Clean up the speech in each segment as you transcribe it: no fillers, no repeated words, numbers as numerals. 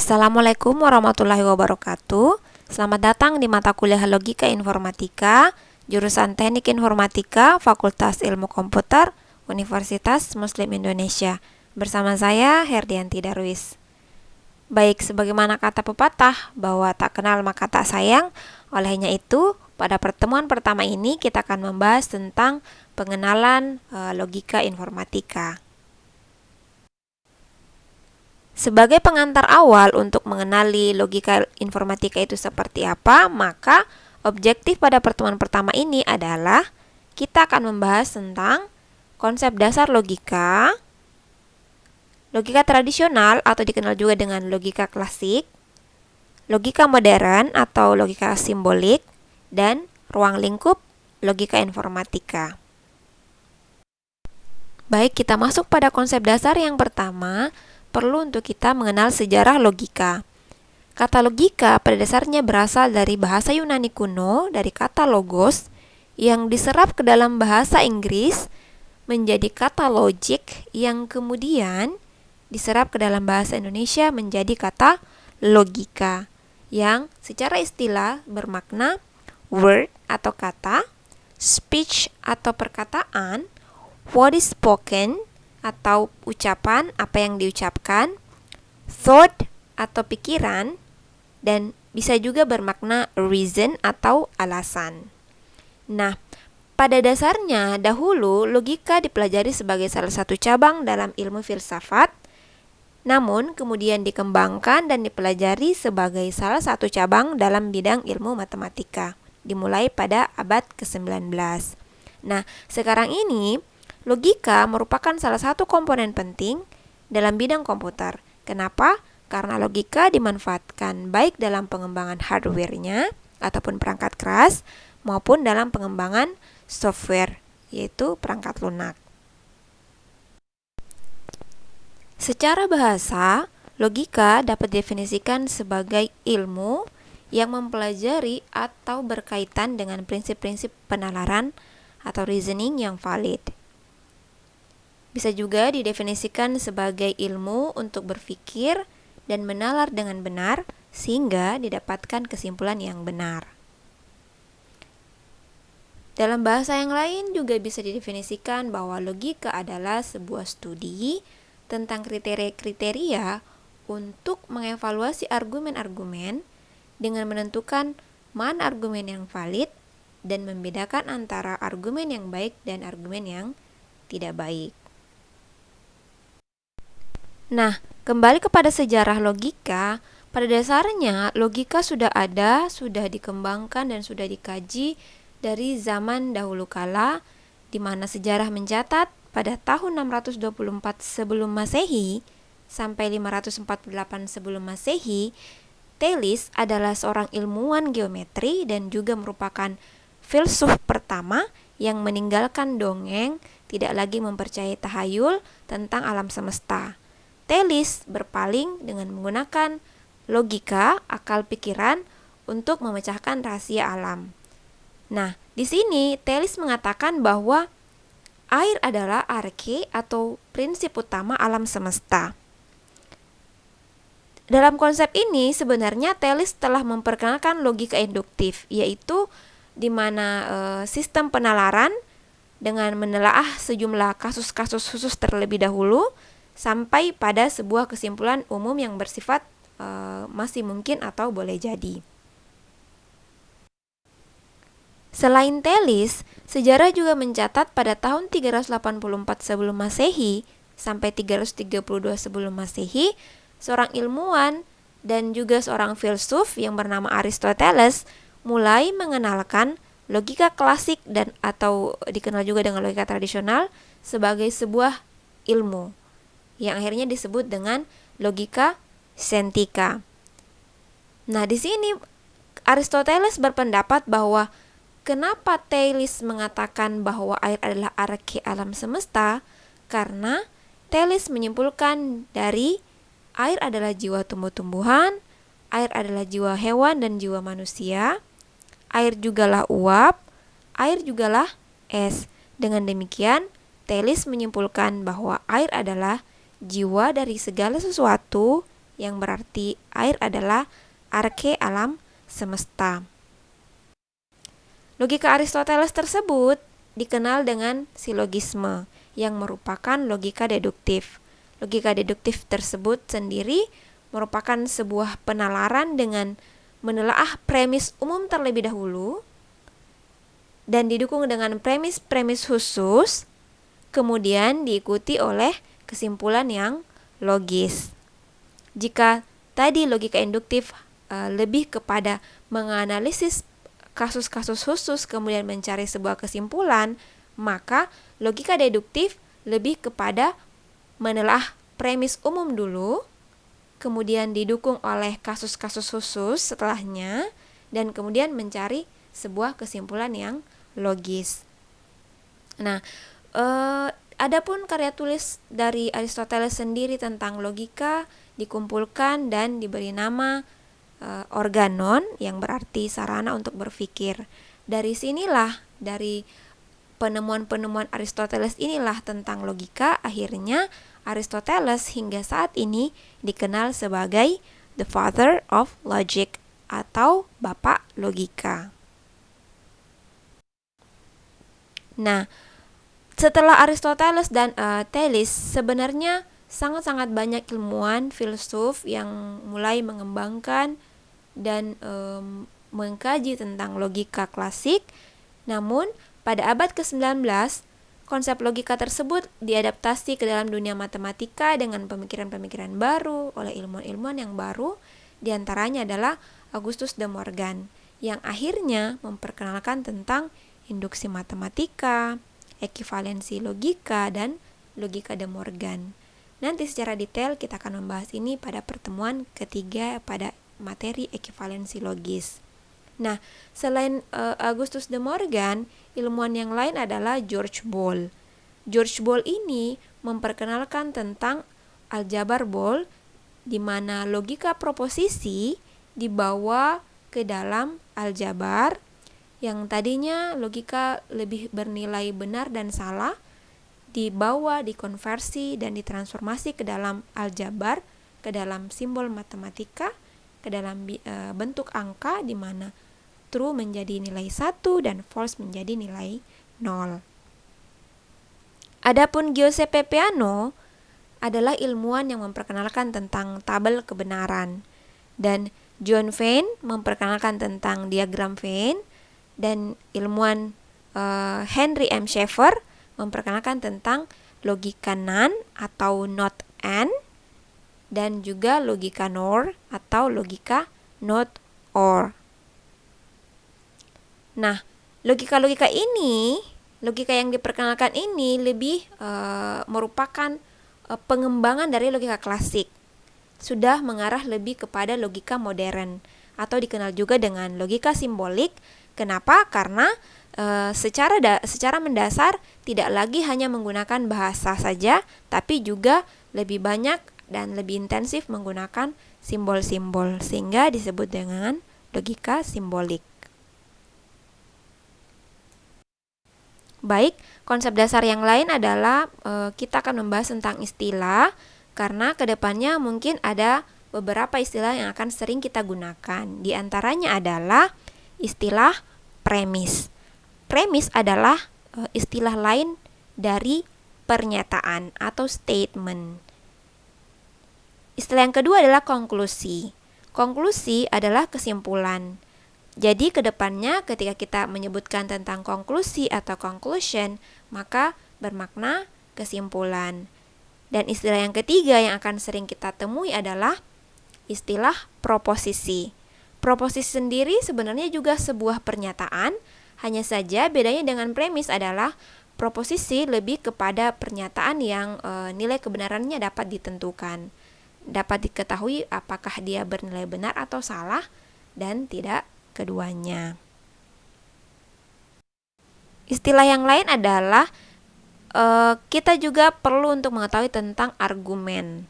Assalamualaikum warahmatullahi wabarakatuh. Selamat datang di mata kuliah Logika Informatika, jurusan Teknik Informatika, Fakultas Ilmu Komputer, Universitas Muslim Indonesia. Bersama saya, Herdianti Darwis. Baik, sebagaimana kata pepatah bahwa tak kenal maka tak sayang, olehnya itu, pada pertemuan pertama ini kita akan membahas tentang pengenalan logika informatika. Sebagai pengantar awal untuk mengenali logika informatika itu seperti apa, maka objektif pada pertemuan pertama ini adalah kita akan membahas tentang konsep dasar logika, logika tradisional atau dikenal juga dengan logika klasik, logika modern atau logika simbolik, dan ruang lingkup logika informatika. Baik, kita masuk pada konsep dasar yang pertama. Perlu untuk kita mengenal sejarah logika. Kata logika pada dasarnya berasal dari bahasa Yunani kuno, dari kata logos, yang diserap ke dalam bahasa Inggris menjadi kata logic, yang kemudian diserap ke dalam bahasa Indonesia menjadi kata logika, yang secara istilah bermakna word atau kata, speech atau perkataan, what is spoken atau ucapan, apa yang diucapkan, thought atau pikiran, dan bisa juga bermakna reason atau alasan. Nah, pada dasarnya dahulu logika dipelajari sebagai salah satu cabang dalam ilmu filsafat, namun kemudian dikembangkan dan dipelajari sebagai salah satu cabang dalam bidang ilmu matematika, dimulai pada abad ke-19. Nah, sekarang ini logika merupakan salah satu komponen penting dalam bidang komputer. Kenapa? Karena logika dimanfaatkan baik dalam pengembangan hardware-nya ataupun perangkat keras maupun dalam pengembangan software, yaitu perangkat lunak. Secara bahasa, logika dapat didefinisikan sebagai ilmu yang mempelajari atau berkaitan dengan prinsip-prinsip penalaran atau reasoning yang valid. Bisa juga didefinisikan sebagai ilmu untuk berpikir dan menalar dengan benar sehingga didapatkan kesimpulan yang benar. Dalam bahasa yang lain juga bisa didefinisikan bahwa logika adalah sebuah studi tentang kriteria-kriteria untuk mengevaluasi argumen-argumen dengan menentukan mana argumen yang valid dan membedakan antara argumen yang baik dan argumen yang tidak baik. Nah, kembali kepada sejarah logika, pada dasarnya logika sudah ada, sudah dikembangkan dan sudah dikaji dari zaman dahulu kala, di mana sejarah mencatat pada tahun 624 sebelum Masehi sampai 548 sebelum Masehi, Thales adalah seorang ilmuwan geometri dan juga merupakan filsuf pertama yang meninggalkan dongeng, tidak lagi mempercayai tahayul tentang alam semesta. Thales berpaling dengan menggunakan logika, akal pikiran untuk memecahkan rahasia alam. Nah, di sini Thales mengatakan bahwa air adalah arke atau prinsip utama alam semesta. Dalam konsep ini sebenarnya Thales telah memperkenalkan logika induktif, yaitu di mana sistem penalaran dengan menelaah sejumlah kasus-kasus khusus terlebih dahulu sampai pada sebuah kesimpulan umum yang bersifat masih mungkin atau boleh jadi. Selain Thales, sejarah juga mencatat pada tahun 384 sebelum Masehi sampai 332 sebelum Masehi, seorang ilmuwan dan juga seorang filsuf yang bernama Aristoteles mulai mengenalkan logika klasik dan atau dikenal juga dengan logika tradisional sebagai sebuah ilmu yang akhirnya disebut dengan logika sentika. Nah, di sini Aristoteles berpendapat bahwa kenapa Thales mengatakan bahwa air adalah arke alam semesta? Karena Thales menyimpulkan dari air adalah jiwa tumbuh-tumbuhan, air adalah jiwa hewan dan jiwa manusia, air jugalah uap, air jugalah es. Dengan demikian, Thales menyimpulkan bahwa air adalah jiwa dari segala sesuatu yang berarti air adalah arke alam semesta. Logika Aristoteles tersebut dikenal dengan silogisme yang merupakan logika deduktif. Logika deduktif tersebut sendiri merupakan sebuah penalaran dengan menelaah premis umum terlebih dahulu dan didukung dengan premis-premis khusus, kemudian diikuti oleh kesimpulan yang logis. Jika tadi logika induktif lebih kepada menganalisis kasus-kasus khusus kemudian mencari sebuah kesimpulan, maka logika deduktif lebih kepada menelaah premis umum dulu, kemudian didukung oleh kasus-kasus khusus setelahnya, dan kemudian mencari sebuah kesimpulan yang logis. Nah, adapun karya tulis dari Aristoteles sendiri tentang logika dikumpulkan dan diberi nama organon, yang berarti sarana untuk berpikir. Dari sinilah, dari penemuan-penemuan Aristoteles inilah tentang logika, akhirnya Aristoteles hingga saat ini dikenal sebagai the father of logic atau bapak logika. Nah, setelah Aristoteles dan Thales, sebenarnya sangat-sangat banyak ilmuwan, filsuf yang mulai mengembangkan dan mengkaji tentang logika klasik. Namun, pada abad ke-19, konsep logika tersebut diadaptasi ke dalam dunia matematika dengan pemikiran-pemikiran baru oleh ilmuwan-ilmuwan yang baru, diantaranya adalah Augustus de Morgan, yang akhirnya memperkenalkan tentang induksi matematika, ekivalensi logika, dan logika de Morgan. Nanti secara detail kita akan membahas ini pada pertemuan ketiga pada materi ekivalensi logis. Nah, selain Augustus de Morgan, ilmuwan yang lain adalah George Boole. George Boole ini memperkenalkan tentang aljabar Boole, di mana logika proposisi dibawa ke dalam aljabar, yang tadinya logika lebih bernilai benar dan salah, dibawa, dikonversi, dan ditransformasi ke dalam aljabar, ke dalam simbol matematika, ke dalam bentuk angka, di mana true menjadi nilai 1 dan false menjadi nilai 0. Adapun Giuseppe Peano adalah ilmuwan yang memperkenalkan tentang tabel kebenaran, dan John Vane memperkenalkan tentang diagram Venn, dan ilmuwan Henry M. Schaeffer memperkenalkan tentang logika NaN atau not and, dan juga logika NOR atau logika not or. Nah, logika-logika ini, logika yang diperkenalkan ini lebih merupakan pengembangan dari logika klasik. Sudah mengarah lebih kepada logika modern atau dikenal juga dengan logika simbolik. Kenapa? Karena secara mendasar tidak lagi hanya menggunakan bahasa saja, tapi juga lebih banyak dan lebih intensif menggunakan simbol-simbol, sehingga disebut dengan logika simbolik. Baik, konsep dasar yang lain adalah kita akan membahas tentang istilah, karena kedepannya mungkin ada beberapa istilah yang akan sering kita gunakan. Di antaranya adalah istilah premis. Premis adalah istilah lain dari pernyataan atau statement. Istilah yang kedua adalah konklusi. Konklusi adalah kesimpulan. Jadi kedepannya ketika kita menyebutkan tentang konklusi atau conclusion, maka bermakna kesimpulan. Dan istilah yang ketiga yang akan sering kita temui adalah istilah proposisi. Proposisi sendiri sebenarnya juga sebuah pernyataan, hanya saja bedanya dengan premis adalah proposisi lebih kepada pernyataan yang nilai kebenarannya dapat ditentukan. Dapat diketahui apakah dia bernilai benar atau salah, dan tidak keduanya. Istilah yang lain adalah kita juga perlu untuk mengetahui tentang argumen.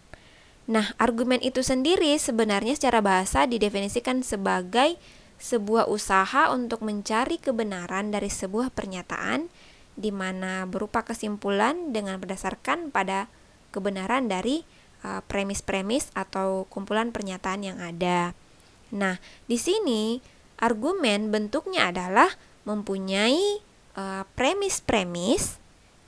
Nah, argumen itu sendiri sebenarnya secara bahasa didefinisikan sebagai sebuah usaha untuk mencari kebenaran dari sebuah pernyataan, di mana berupa kesimpulan dengan berdasarkan pada kebenaran dari premis-premis atau kumpulan pernyataan yang ada. Nah, di sini argumen bentuknya adalah mempunyai premis-premis.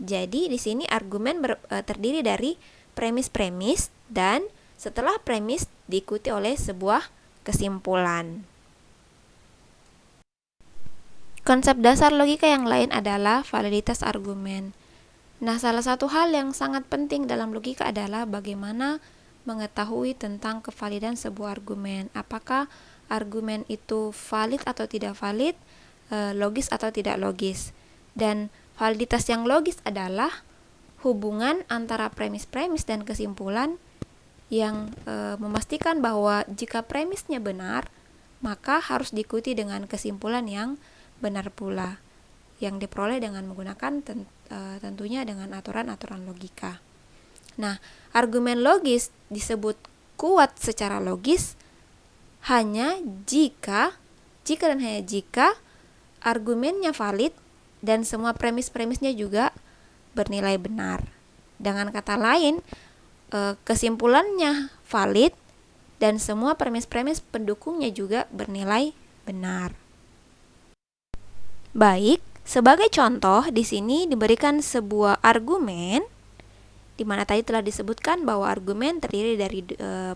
Jadi di sini argumen terdiri dari premis-premis dan setelah premis diikuti oleh sebuah kesimpulan. Konsep dasar logika yang lain adalah validitas argumen. Nah, salah satu hal yang sangat penting dalam logika adalah bagaimana mengetahui tentang kevalidan sebuah argumen. Apakah argumen itu valid atau tidak valid, logis atau tidak logis. Dan validitas yang logis adalah hubungan antara premis-premis dan kesimpulan yang memastikan bahwa jika premisnya benar, maka harus diikuti dengan kesimpulan yang benar pula, yang diperoleh dengan menggunakan tentunya dengan aturan-aturan logika. Nah, argumen logis disebut kuat secara logis hanya jika dan hanya jika argumennya valid dan semua premis-premisnya juga bernilai benar. Dengan kata lain, kesimpulannya valid dan semua premis-premis pendukungnya juga bernilai benar. Baik, sebagai contoh di sini diberikan sebuah argumen di mana tadi telah disebutkan bahwa argumen terdiri dari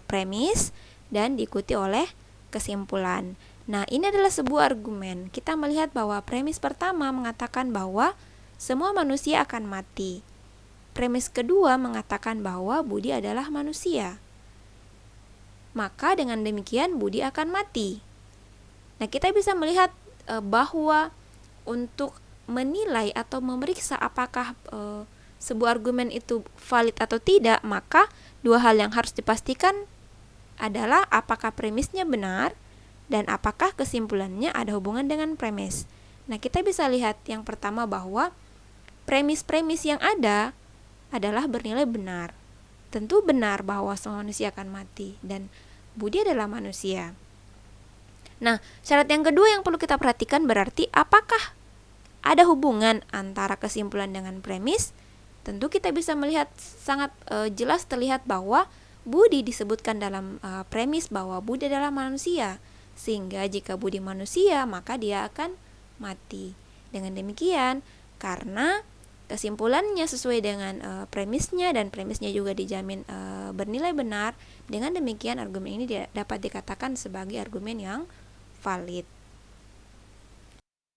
premis dan diikuti oleh kesimpulan. Nah, ini adalah sebuah argumen. Kita melihat bahwa premis pertama mengatakan bahwa semua manusia akan mati. Premis kedua mengatakan bahwa Budi adalah manusia. Maka dengan demikian Budi akan mati. Nah, kita bisa melihat bahwa untuk menilai atau memeriksa apakah sebuah argumen itu valid atau tidak, maka dua hal yang harus dipastikan adalah apakah premisnya benar dan apakah kesimpulannya ada hubungan dengan premis. Nah, kita bisa lihat yang pertama bahwa premis-premis yang ada adalah bernilai benar. Tentu benar bahwa semua manusia akan mati dan Budi adalah manusia. Nah, syarat yang kedua yang perlu kita perhatikan berarti apakah ada hubungan antara kesimpulan dengan premis. Tentu kita bisa melihat sangat jelas terlihat bahwa Budi disebutkan dalam premis bahwa Budi adalah manusia. Sehingga jika Budi manusia, maka dia akan mati. Dengan demikian, karena kesimpulannya sesuai dengan premisnya dan premisnya juga dijamin bernilai benar, dengan demikian argumen ini dapat dikatakan sebagai argumen yang valid.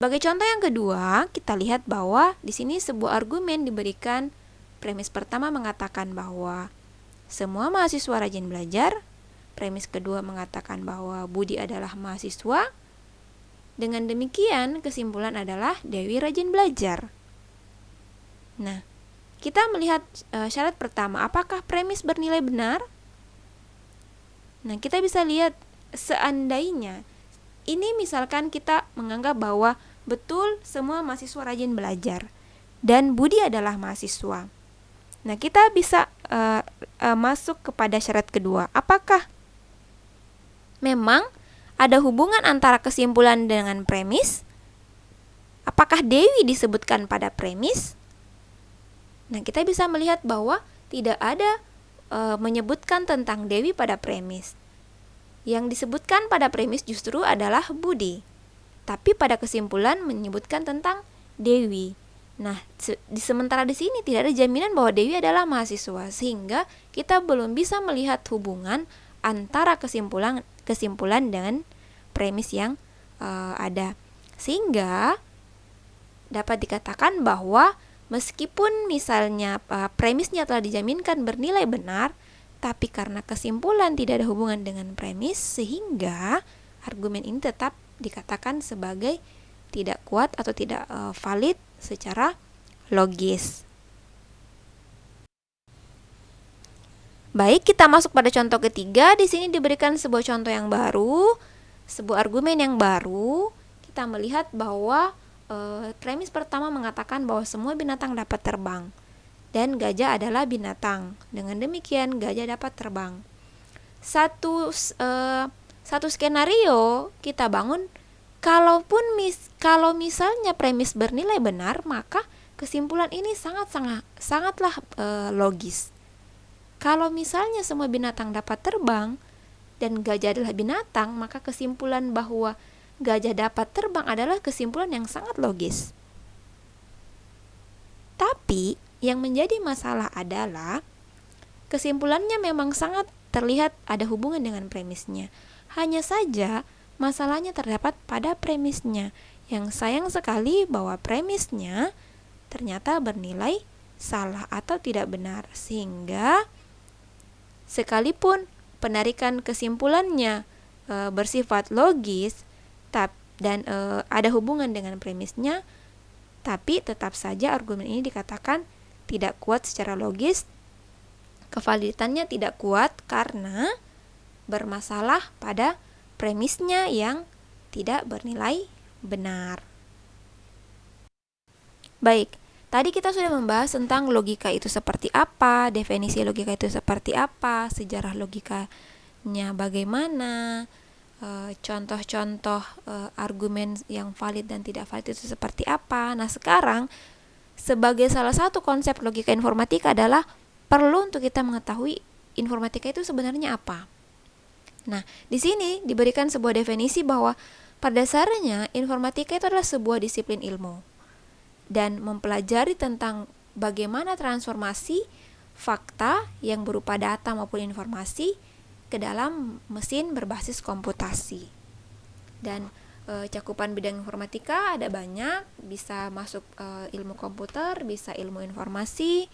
Sebagai contoh yang kedua, kita lihat bahwa di sini sebuah argumen diberikan. Premis pertama mengatakan bahwa semua mahasiswa rajin belajar. Premis kedua mengatakan bahwa Budi adalah mahasiswa. Dengan demikian, kesimpulan adalah Dewi rajin belajar. Nah, kita melihat syarat pertama, apakah premis bernilai benar? Nah, kita bisa lihat seandainya ini misalkan kita menganggap bahwa betul semua mahasiswa rajin belajar dan Budi adalah mahasiswa. Nah, kita bisa masuk kepada syarat kedua. Apakah memang ada hubungan antara kesimpulan dengan premis? Apakah Dewi disebutkan pada premis? Nah, kita bisa melihat bahwa tidak ada menyebutkan tentang Dewi pada premis. Yang disebutkan pada premis justru adalah Budi. Tapi pada kesimpulan menyebutkan tentang Dewi. Nah, sementara di sini tidak ada jaminan bahwa Dewi adalah mahasiswa, sehingga kita belum bisa melihat hubungan antara kesimpulan dengan premis yang ada. Sehingga dapat dikatakan bahwa meskipun misalnya premisnya telah dijaminkan bernilai benar, tapi karena kesimpulan tidak ada hubungan dengan premis, sehingga argumen ini tetap dikatakan sebagai tidak kuat atau tidak valid secara logis. Baik, kita masuk pada contoh ketiga. Di sini diberikan sebuah contoh yang baru, sebuah argumen yang baru. Kita melihat bahwa premis pertama mengatakan bahwa semua binatang dapat terbang dan gajah adalah binatang. Dengan demikian gajah dapat terbang. Satu skenario kita bangun, kalau misalnya premis bernilai benar, maka kesimpulan ini sangatlah logis. Kalau misalnya semua binatang dapat terbang dan gajah adalah binatang, maka kesimpulan bahwa gajah dapat terbang adalah kesimpulan yang sangat logis. Tapi yang menjadi masalah adalah kesimpulannya memang sangat terlihat ada hubungan dengan premisnya. Hanya saja masalahnya terdapat pada premisnya, yang sayang sekali bahwa premisnya ternyata bernilai salah atau tidak benar, sehingga sekalipun penarikan kesimpulannya bersifat logis dan ada hubungan dengan premisnya, tapi tetap saja argumen ini dikatakan tidak kuat secara logis. Kevaliditannya tidak kuat karena bermasalah pada premisnya yang tidak bernilai benar. Baik, tadi kita sudah membahas tentang logika itu seperti apa, definisi logika itu seperti apa, sejarah logikanya bagaimana, contoh-contoh argumen yang valid dan tidak valid itu seperti apa. Nah, sekarang sebagai salah satu konsep logika informatika adalah perlu untuk kita mengetahui informatika itu sebenarnya apa. Nah, di sini diberikan sebuah definisi bahwa pada dasarnya informatika itu adalah sebuah disiplin ilmu dan mempelajari tentang bagaimana transformasi fakta yang berupa data maupun informasi ke dalam mesin berbasis komputasi. Dan cakupan bidang informatika ada banyak, bisa masuk ilmu komputer, bisa ilmu informasi,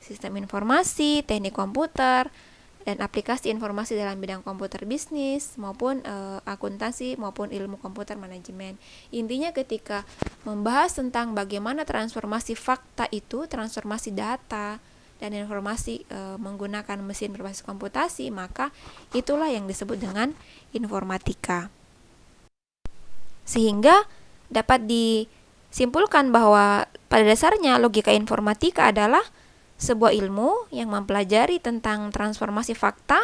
sistem informasi, teknik komputer, dan aplikasi informasi dalam bidang komputer bisnis maupun akuntansi maupun ilmu komputer manajemen. Intinya ketika membahas tentang bagaimana transformasi fakta itu, transformasi data dan informasi menggunakan mesin berbasis komputasi, maka itulah yang disebut dengan informatika. Sehingga dapat disimpulkan bahwa pada dasarnya logika informatika adalah sebuah ilmu yang mempelajari tentang transformasi fakta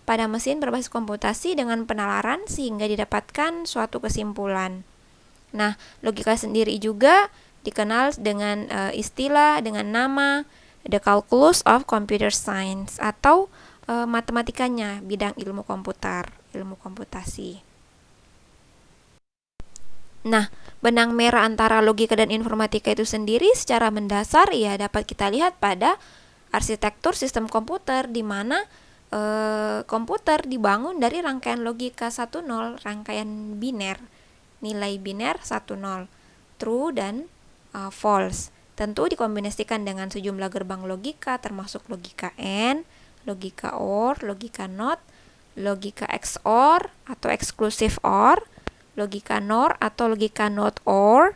pada mesin berbasis komputasi dengan penalaran sehingga didapatkan suatu kesimpulan. Nah, logika sendiri juga dikenal dengan istilah dengan nama The Calculus of Computer Science atau matematikanya bidang ilmu komputer, ilmu komputasi. Nah, benang merah antara logika dan informatika itu sendiri secara mendasar ya dapat kita lihat pada arsitektur sistem komputer di mana komputer dibangun dari rangkaian logika 1-0, rangkaian biner, nilai biner 1-0, true dan false. Tentu dikombinasikan dengan sejumlah gerbang logika termasuk logika AND, logika OR, logika NOT, logika XOR atau exclusive OR, logika NOR atau logika NOT OR,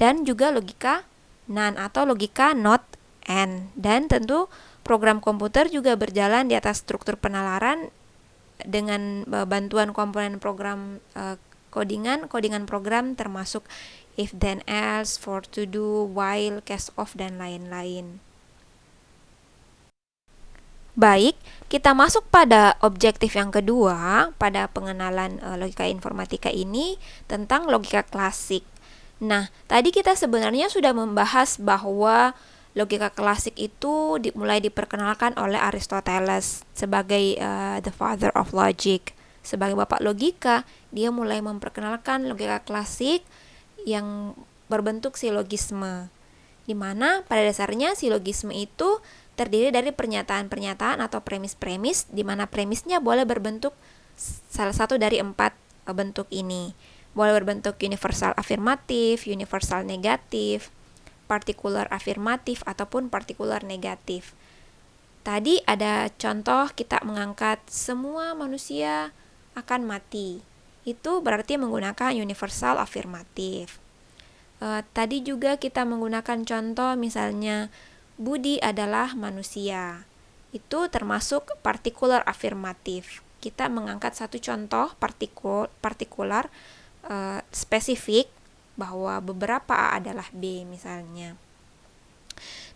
dan juga logika NaN atau logika NOT AND. Dan tentu program komputer juga berjalan di atas struktur penalaran dengan bantuan komponen program codingan program termasuk if then else, for to do, while, case of, dan lain-lain. Baik, kita masuk pada objektif yang kedua pada pengenalan logika informatika ini tentang logika klasik. Nah, tadi kita sebenarnya sudah membahas bahwa logika klasik itu mulai diperkenalkan oleh Aristoteles sebagai the father of logic. Sebagai bapak logika, dia mulai memperkenalkan logika klasik yang berbentuk silogisme, di mana pada dasarnya silogisme itu terdiri dari pernyataan-pernyataan atau premis-premis, di mana premisnya boleh berbentuk salah satu dari 4 bentuk ini. Boleh berbentuk universal afirmatif, universal negatif, partikular afirmatif, ataupun partikular negatif. Tadi ada contoh kita mengangkat semua manusia akan mati. Itu berarti menggunakan universal afirmatif. Tadi juga kita menggunakan contoh misalnya Budi adalah manusia. Itu termasuk partikular afirmatif. Kita mengangkat satu contoh partikular spesifik bahwa beberapa A adalah B misalnya.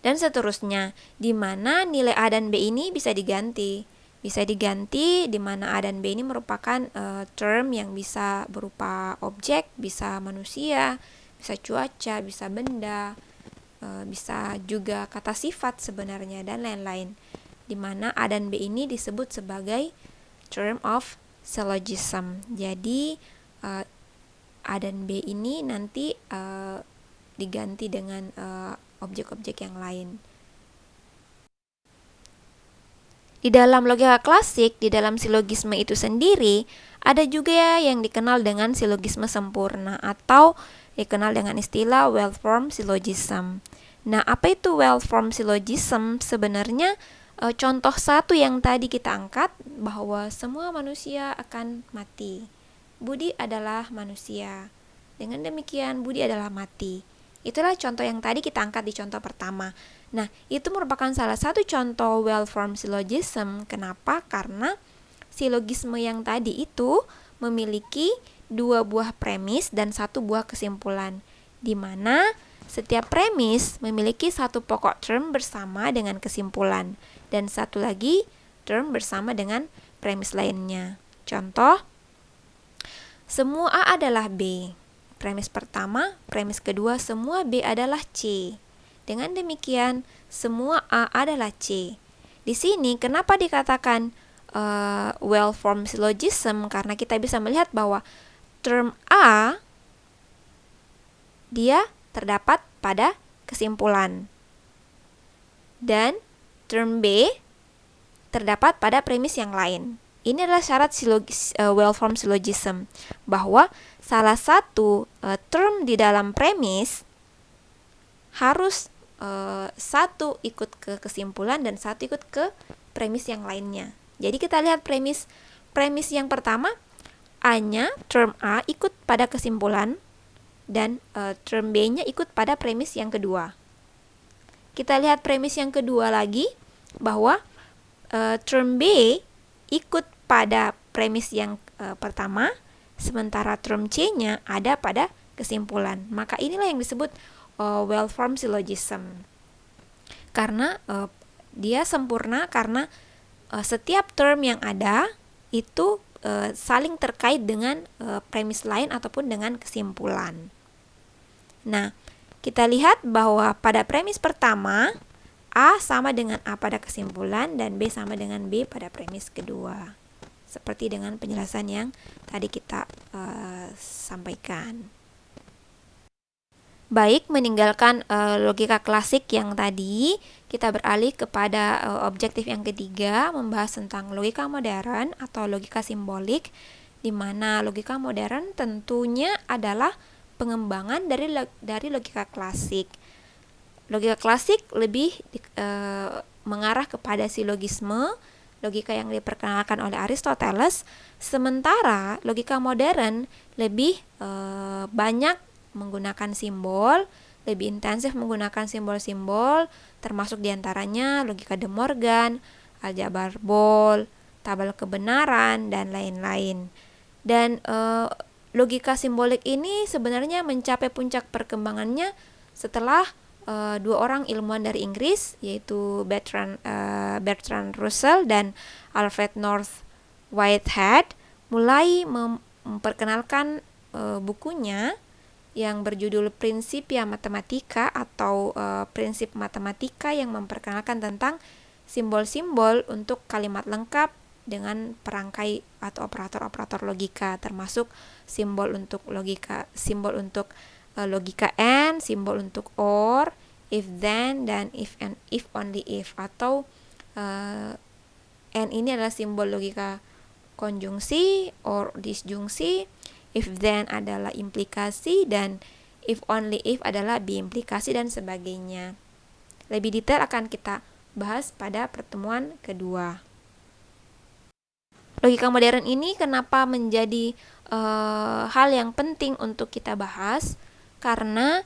Dan seterusnya, di mana nilai A dan B ini bisa diganti. Bisa diganti di mana A dan B ini merupakan term yang bisa berupa objek, bisa manusia, bisa cuaca, bisa benda, bisa juga kata sifat sebenarnya, dan lain-lain. di mana A dan B ini disebut sebagai term of syllogism. Jadi A dan B ini nanti diganti dengan objek-objek yang lain. Di dalam logika klasik, di dalam silogisme itu sendiri, ada juga yang dikenal dengan silogisme sempurna atau dikenal dengan istilah well-formed syllogism. Nah, apa itu well-formed syllogism? Sebenarnya contoh satu yang tadi kita angkat, bahwa semua manusia akan mati. Budi adalah manusia. Dengan demikian, Budi adalah mati. Itulah contoh yang tadi kita angkat di contoh pertama. Nah, itu merupakan salah satu contoh well-formed syllogism. Kenapa? Karena silogisme yang tadi itu memiliki 2 buah premis dan 1 buah kesimpulan, di mana setiap premis memiliki 1 pokok term bersama dengan kesimpulan, dan 1 lagi term bersama dengan premis lainnya. Contoh, semua A adalah B. Premis pertama, premis kedua, semua B adalah C. Dengan demikian, semua A adalah C. Di sini kenapa dikatakan well-formed syllogism? Karena kita bisa melihat bahwa term A dia terdapat pada kesimpulan, dan term B terdapat pada premis yang lain. Ini adalah syarat well-formed syllogism, bahwa salah satu term di dalam premis harus satu ikut ke kesimpulan dan satu ikut ke premis yang lainnya. Jadi kita lihat premis yang pertama, A-nya, term A ikut pada kesimpulan, dan term B-nya ikut pada premis yang kedua. Kita lihat premis yang kedua lagi, bahwa term B ikut pada premis yang pertama, sementara term C-nya ada pada kesimpulan. Maka inilah yang disebut well-formed syllogism. Karena dia sempurna karena setiap term yang ada itu saling terkait dengan premis lain ataupun dengan kesimpulan. Nah, kita lihat bahwa pada premis pertama, A sama dengan A pada kesimpulan dan B sama dengan B pada premis kedua. Seperti dengan penjelasan yang tadi kita sampaikan. Baik, meninggalkan logika klasik yang tadi, kita beralih kepada objektif yang ketiga, membahas tentang logika modern atau logika simbolik, di mana logika modern tentunya adalah pengembangan dari logika klasik. Logika klasik lebih mengarah kepada silogisme, logika yang diperkenalkan oleh Aristoteles, sementara logika modern lebih banyak menggunakan simbol, lebih intensif menggunakan simbol-simbol, termasuk diantaranya logika De Morgan, aljabar Boole, tabel kebenaran, dan lain-lain. Dan logika simbolik ini sebenarnya mencapai puncak perkembangannya setelah 2 orang ilmuwan dari Inggris, yaitu Bertrand Russell dan Alfred North Whitehead, mulai memperkenalkan bukunya yang berjudul Principia Mathematica atau prinsip matematika, yang memperkenalkan tentang simbol-simbol untuk kalimat lengkap dengan perangkai atau operator-operator logika, termasuk simbol untuk logika and, simbol untuk or, if then, dan if and if only if, atau and ini adalah simbol logika konjungsi or disjungsi, if then adalah implikasi, dan if only if adalah biimplikasi, dan sebagainya. Lebih detail akan kita bahas pada pertemuan kedua. Logika modern ini kenapa menjadi hal yang penting untuk kita bahas? Karena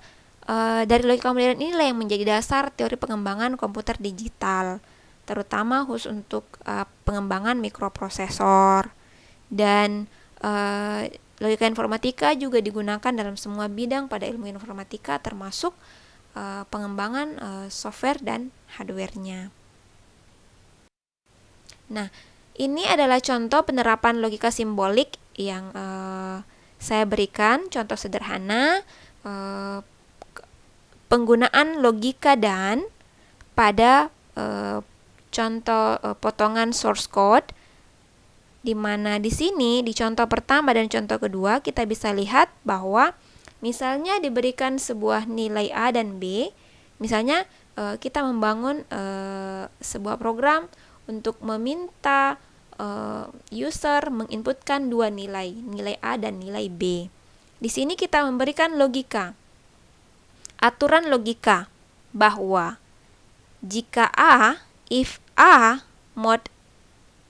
dari logika modern inilah yang menjadi dasar teori pengembangan komputer digital, terutama khusus untuk pengembangan mikroprosesor. Dan logika informatika juga digunakan dalam semua bidang pada ilmu informatika, termasuk pengembangan software dan hardware-nya. Nah, ini adalah contoh penerapan logika simbolik yang saya berikan. Contoh sederhana, penggunaan logika dan pada contoh potongan source code, di mana di sini di contoh pertama dan contoh kedua kita bisa lihat bahwa misalnya diberikan sebuah nilai A dan B. Misalnya kita membangun sebuah program untuk meminta user menginputkan dua nilai A dan nilai B. Di sini kita memberikan logika, aturan logika bahwa jika if A mod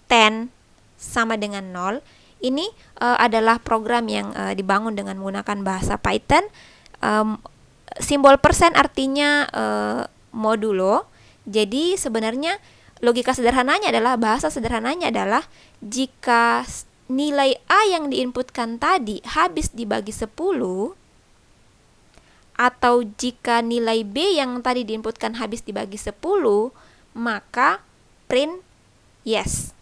10 sama dengan 0, ini adalah program yang dibangun dengan menggunakan bahasa Python. Simbol persen artinya modulo. Jadi sebenarnya logika sederhananya adalah, bahasa sederhananya adalah, jika nilai A yang diinputkan tadi habis dibagi 10, atau jika nilai B yang tadi diinputkan habis dibagi 10, maka print yes.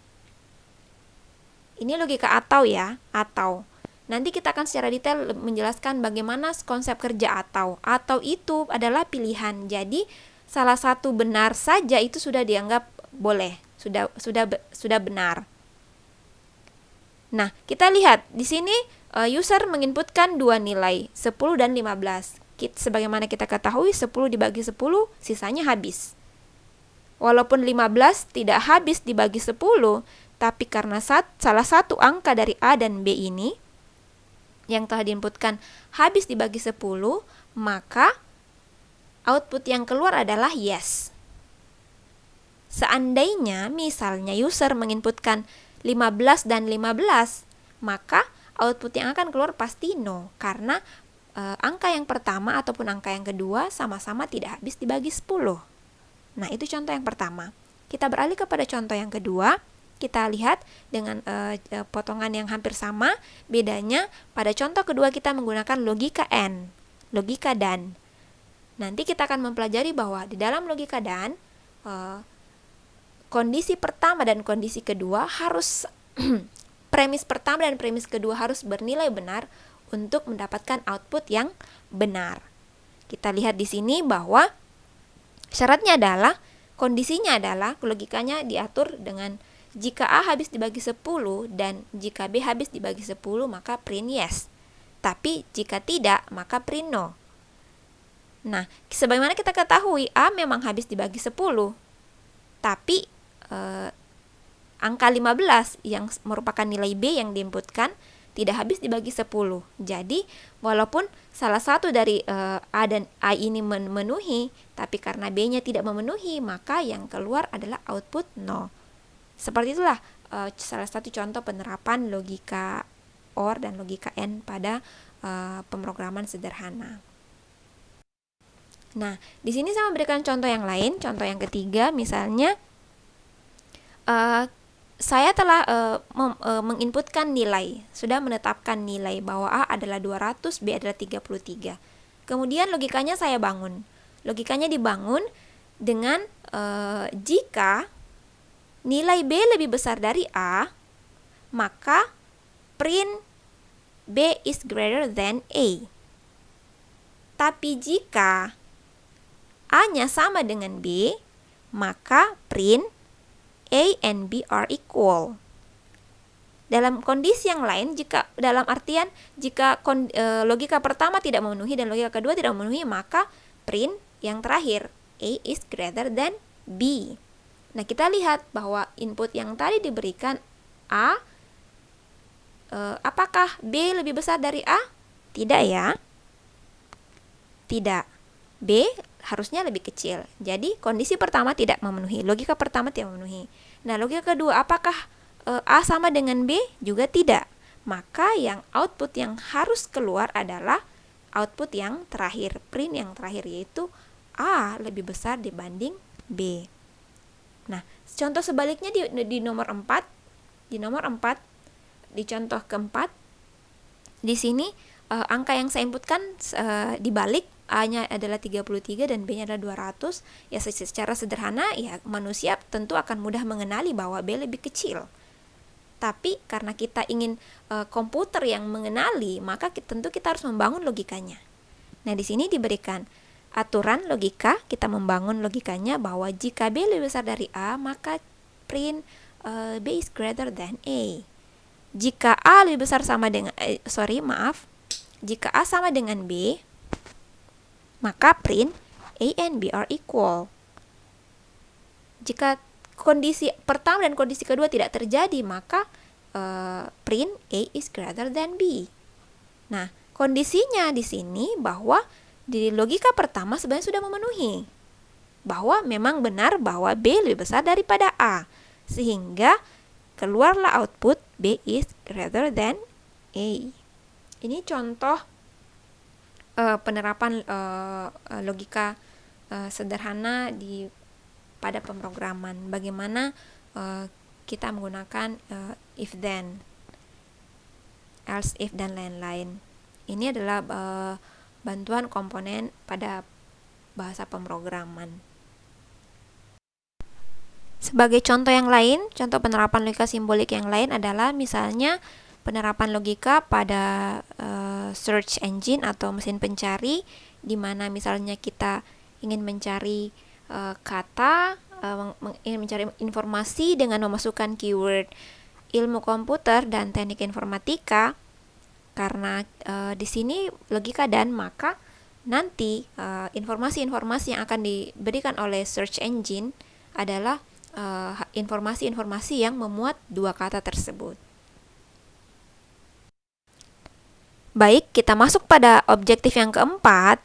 Ini logika atau ya, atau. Nanti kita akan secara detail menjelaskan bagaimana konsep kerja atau. Atau itu adalah pilihan. Jadi salah satu benar saja itu sudah dianggap boleh, sudah benar. Nah, kita lihat di sini user menginputkan dua nilai, 10 dan 15. Sebagaimana kita ketahui, 10 dibagi 10 sisanya habis. Walaupun 15 tidak habis dibagi 10, tapi karena salah satu angka dari A dan B ini yang telah diinputkan habis dibagi 10, maka output yang keluar adalah yes. Seandainya misalnya user menginputkan 15 dan 15, maka output yang akan keluar pasti no, karena angka yang pertama ataupun angka yang kedua sama-sama tidak habis dibagi 10. Nah, itu contoh yang pertama. Kita beralih kepada contoh yang kedua. Kita lihat dengan potongan yang hampir sama. Bedanya pada contoh kedua kita menggunakan logika AND, logika dan. Nanti kita akan mempelajari bahwa di dalam logika dan kondisi pertama dan kondisi kedua harus premis pertama dan premis kedua harus bernilai benar untuk mendapatkan output yang benar. Kita lihat di sini bahwa syaratnya adalah, kondisinya adalah, logikanya diatur dengan jika A habis dibagi 10 dan jika B habis dibagi 10, maka print yes. Tapi jika tidak, maka print no. Nah, sebagaimana kita ketahui, A memang habis dibagi 10. Tapi angka 15 yang merupakan nilai B yang diinputkan tidak habis dibagi 10. Jadi, walaupun salah satu dari A dan A ini memenuhi, tapi karena B-nya tidak memenuhi, maka yang keluar adalah output no. Seperti itulah salah satu contoh penerapan logika OR dan logika AND pada pemrograman sederhana. Nah, di sini saya memberikan contoh yang lain, contoh yang ketiga, misalnya saya telah menginputkan nilai, sudah menetapkan nilai bahwa A adalah 200, B adalah 33. Kemudian logikanya saya bangun. Logikanya dibangun dengan jika nilai B lebih besar dari A, maka print B is greater than A. Tapi jika A-nya sama dengan B, maka print A and B are equal. Dalam kondisi yang lain, jika dalam artian jika logika pertama tidak memenuhi dan logika kedua tidak memenuhi, maka print yang terakhir A is greater than B. Nah, kita lihat bahwa input yang tadi diberikan A, apakah B lebih besar dari A? Tidak ya. Tidak. B harusnya lebih kecil. Jadi, kondisi pertama tidak memenuhi. Logika pertama tidak memenuhi. Nah, logika kedua, apakah A sama dengan B? Juga tidak. Maka yang output yang harus keluar adalah output yang terakhir, print yang terakhir, yaitu A lebih besar dibanding B. Nah, contoh sebaliknya di nomor 4. Di nomor 4, di contoh keempat, di sini angka yang saya inputkan dibalik, A-nya adalah 33 dan B-nya adalah 200. Ya, secara sederhana ya manusia tentu akan mudah mengenali bahwa B lebih kecil. Tapi karena kita ingin komputer yang mengenali, maka tentu kita harus membangun logikanya. Nah, di sini diberikan aturan logika, kita membangun logikanya bahwa jika B lebih besar dari A, maka print B is greater than A. Jika A lebih besar sama dengan jika A sama dengan B, maka print A and B are equal. Jika kondisi pertama dan kondisi kedua tidak terjadi, maka print A is greater than B. Nah, kondisinya di sini bahwa di logika pertama sebenarnya sudah memenuhi, bahwa memang benar bahwa B lebih besar daripada A, sehingga keluarlah output B is greater than A. Ini contoh penerapan logika sederhana pada pemrograman. Bagaimana kita menggunakan if then, else if, dan lain-lain. Ini adalah bantuan komponen pada bahasa pemrograman. Sebagai contoh yang lain, contoh penerapan logika simbolik yang lain adalah misalnya penerapan logika pada search engine atau mesin pencari, di mana misalnya kita ingin mencari kata, ingin mencari informasi dengan memasukkan keyword ilmu komputer dan teknik informatika. Karena di sini logika dan, maka nanti informasi-informasi yang akan diberikan oleh search engine adalah informasi-informasi yang memuat dua kata tersebut. Baik, kita masuk pada objektif yang keempat,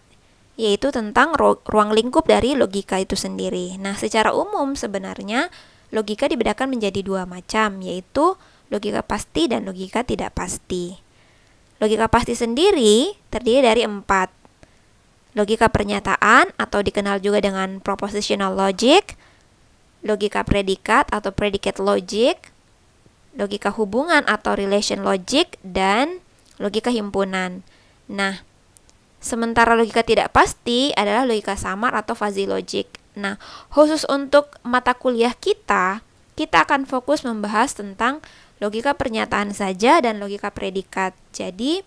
yaitu tentang ruang lingkup dari logika itu sendiri. Nah, secara umum sebenarnya logika dibedakan menjadi dua macam, yaitu logika pasti dan logika tidak pasti. Logika pasti sendiri terdiri dari 4. Logika pernyataan atau dikenal juga dengan propositional logic, logika predikat atau predicate logic, logika hubungan atau relation logic, dan logika himpunan. Nah, sementara logika tidak pasti adalah logika samar atau fuzzy logic. Nah, khusus untuk mata kuliah kita akan fokus membahas tentang logika pernyataan saja dan logika predikat. Jadi,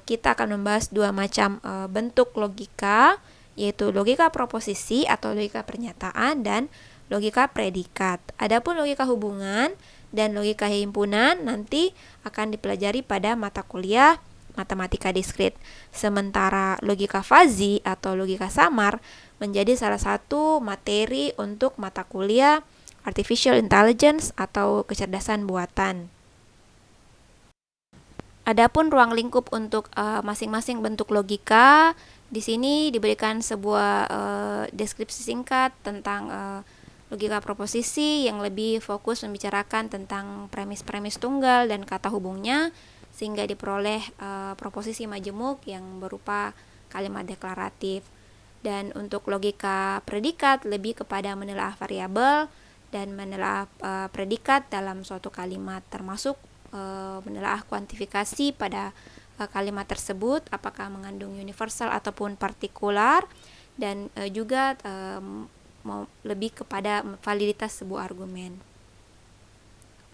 kita akan membahas dua macam bentuk logika, yaitu logika proposisi atau logika pernyataan dan logika predikat. Adapun logika hubungan dan logika himpunan nanti akan dipelajari pada mata kuliah matematika diskrit. Sementara logika fuzzy atau logika samar menjadi salah satu materi untuk mata kuliah artificial intelligence atau kecerdasan buatan. Adapun ruang lingkup untuk masing-masing bentuk logika, di sini diberikan sebuah deskripsi singkat tentang logika proposisi yang lebih fokus membicarakan tentang premis-premis tunggal dan kata hubungnya, sehingga diperoleh proposisi majemuk yang berupa kalimat deklaratif. Dan untuk logika predikat lebih kepada menelaah variabel dan menelaah predikat dalam suatu kalimat, termasuk menelaah kuantifikasi pada kalimat tersebut, apakah mengandung universal ataupun partikular, dan juga lebih kepada validitas sebuah argumen.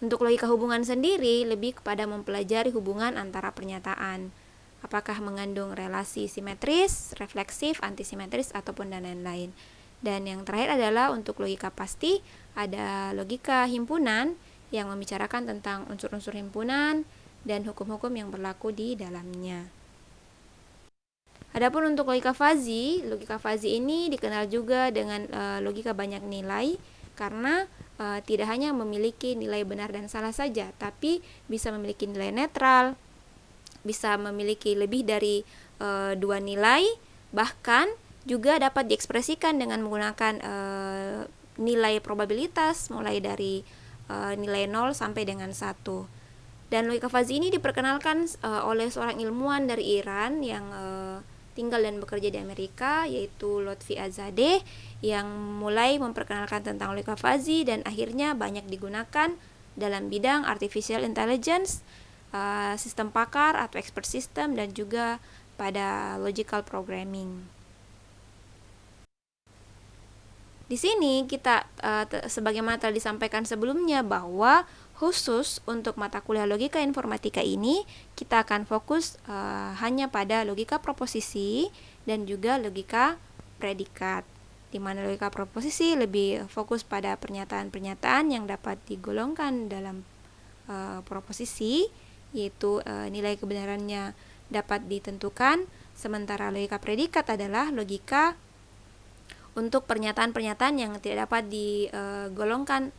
Untuk logika hubungan sendiri lebih kepada mempelajari hubungan antara pernyataan, apakah mengandung relasi simetris, refleksif, antisimetris, ataupun dan lain-lain. Dan yang terakhir adalah untuk logika pasti, ada logika himpunan yang membicarakan tentang unsur-unsur himpunan dan hukum-hukum yang berlaku di dalamnya. Adapun untuk logika fuzzy ini dikenal juga dengan logika banyak nilai, karena tidak hanya memiliki nilai benar dan salah saja, tapi bisa memiliki nilai netral, bisa memiliki lebih dari 2 nilai, bahkan juga dapat diekspresikan dengan menggunakan nilai probabilitas mulai dari nilai 0 sampai dengan 1. Dan logika fuzzy ini diperkenalkan oleh seorang ilmuwan dari Iran yang tinggal dan bekerja di Amerika, yaitu Lotfi Azadeh, yang mulai memperkenalkan tentang logika fuzzy dan akhirnya banyak digunakan dalam bidang artificial intelligence, sistem pakar atau expert system, dan juga pada logical programming. Di sini kita sebagaimana telah disampaikan sebelumnya bahwa khusus untuk mata kuliah logika informatika ini kita akan fokus hanya pada logika proposisi dan juga logika predikat, di mana logika proposisi lebih fokus pada pernyataan-pernyataan yang dapat digolongkan dalam proposisi, yaitu nilai kebenarannya dapat ditentukan, sementara logika predikat adalah logika untuk pernyataan-pernyataan yang tidak dapat digolongkan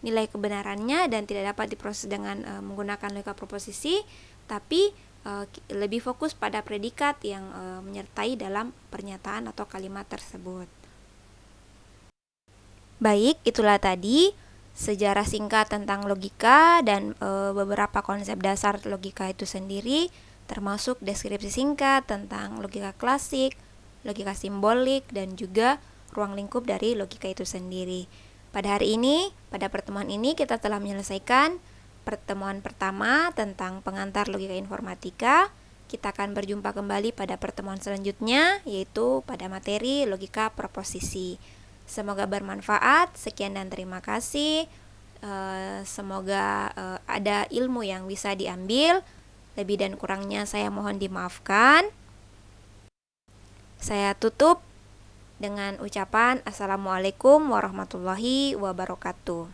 nilai kebenarannya dan tidak dapat diproses dengan menggunakan logika proposisi, tapi lebih fokus pada predikat yang menyertai dalam pernyataan atau kalimat tersebut. Baik, itulah tadi sejarah singkat tentang logika dan beberapa konsep dasar logika itu sendiri, termasuk deskripsi singkat tentang logika klasik, logika simbolik, dan juga ruang lingkup dari logika itu sendiri. Pada hari ini, pada pertemuan ini kita telah menyelesaikan pertemuan pertama tentang pengantar logika informatika. Kita akan berjumpa kembali pada pertemuan selanjutnya, yaitu pada materi logika proposisi. Semoga bermanfaat. Sekian dan terima kasih. Semoga ada ilmu yang bisa diambil. Lebih dan kurangnya saya mohon dimaafkan. Saya tutup dengan ucapan Assalamualaikum warahmatullahi wabarakatuh.